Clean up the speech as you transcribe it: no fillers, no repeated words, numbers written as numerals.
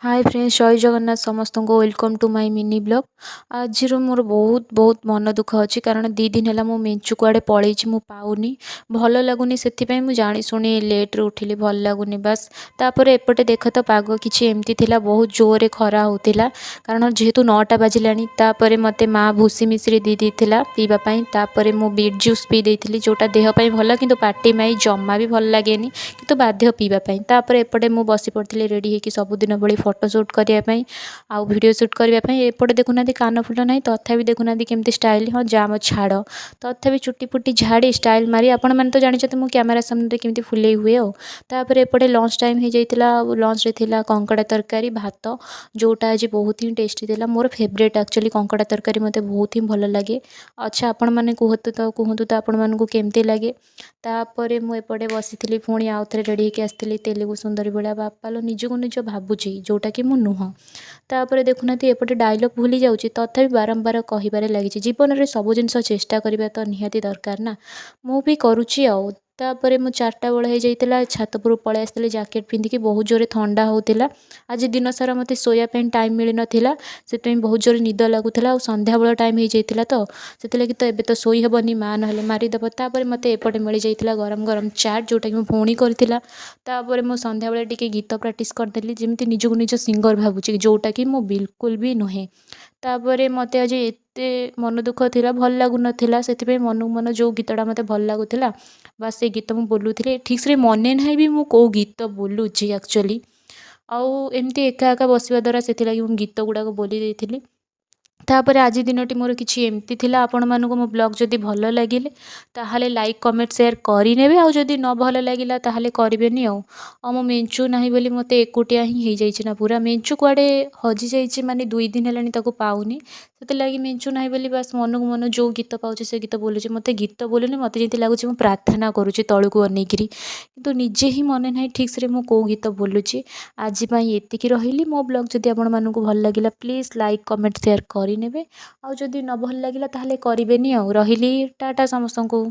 Hi friends जय जगन्नाथ समस्त को welcome to my mini blog. आज मोर बहुत बहुत मन दुख अच्छी कारण 2 दिन है मो मेंचू कुआड़े पलि मु पाऊनी भल लगुनि से जानी शुणी लेट्रे उठिली भल लगुनि बस। तापर एपटे देख तो पाग किसी एमती थिला बहुत जोरे खरा होतिला कारण जेहेतु 9टा बाजिलानी मते माँ भूसी मिश्री दी देथिला पीवाई तापर मु बीट जूस पी देथिली जोटा देह ପାଇଁ भल किंतु पार्टी माई जम्मा भी भल लागेनी किंतु बाध्य पीवाई। तापर एपटे मु बसी पड़ती रेडी होकी सबुदिन भली फोटो सुट करने आउ वीडियो सुट करने एपटे देखुना कान फुल ना तथापि देखुना केमती स्टाइल हाँ जाम छाड़ तथापि चुटी फुटी झाड़ी स्टाइल मारी आपण मैंने तो जानते मु कैमेरा सामने केमती फुले हुए हो। तापर एपटे लंच टाइम हो जाता लंच रे थिला कंकड़ा तरकारी भात जोटा आज बहुत ही टेस्टी थिला मोर फेवरेट एक्चुअली कंकड़ा तरकारी मते बहुत ही भल लगे। अच्छा आपण मैंने कहतु तो आपण मानू केमती लगे। तापर मुझे बसी पुणी आउ थे रेडी होकर आसती तेलुगु सुंदरी भाया बापा लो निजको निज भावुची जोटा कि मु नुह। तापर देखुना एपटे डायलॉग भूली जाऊँगी तथापि बारंबार कहबारे लगी जीवन में सब जिन चेष्टा करवा तो निहाती दरकार ना मु भी करुच्ची आउ। तापर मु 4टा बेल हो जाता छात पर पलि आसती जैकेट पिंधिकी बहुत जोरे ठंडा होता आज दिन सारा मत शोयापी टाइम मिल नाला से बहुत जोरे निद लगुला संध्या बेल टाइम हो जाता तो से तो एबे तो शोई हेबनी माँ ना मारिदेव। तापर मत एपटे मिल जाता गरम गरम चाट जोटा कि मो भौणी करथिला। तापर मो संध्या बेले टिके गीत प्रैक्टिस करदेली जमी निजको निज सिंगर भावुची जोटा कि मो बिल्कुल भी नुहे। तापर मत आज एते मन दुख थिला भल लगुन से मन मन जो गीतटा मत भल लगुला बस से गीत मु बोलूली ठीक से मने ना भी मु कौ गीत बोलूची एक्चुअली आउ एमती एका एका बसवा द्वारा से गीत गुड़ाक बोली देती। तापर आज दिनटी मोर किसी एमती थिला आपण मानक मो ब्लॉग जदि भल लगे ताहले लाइक कमेंट शेयर करने आउ जदि न भल लगे ताहले करेनि आउ मो मेंचू ना बोली मत एकुटिया ही हो ना पूरा मेंचू कुआड़े हजि जाइए माने 2 दिन है पाऊनी से लगी मेंचू ना बोली बस मनक मन जो गीत पाऊँ से गीत बोलूँ मत गीत बोलूनी मत जमी लगुच प्रार्थना करुच्ची तलू अनेकरी कितु निजे ही मन ना ठीक से मु कौ गीत बोलूची। आज एतिकी रही मो ब्लॉग जदि आपण मानक भल लगे प्लीज लाइक कमेंट शेयर करने आउ जदि न भल लगे ताहले करेनि आउ रही टाटा समस्त को।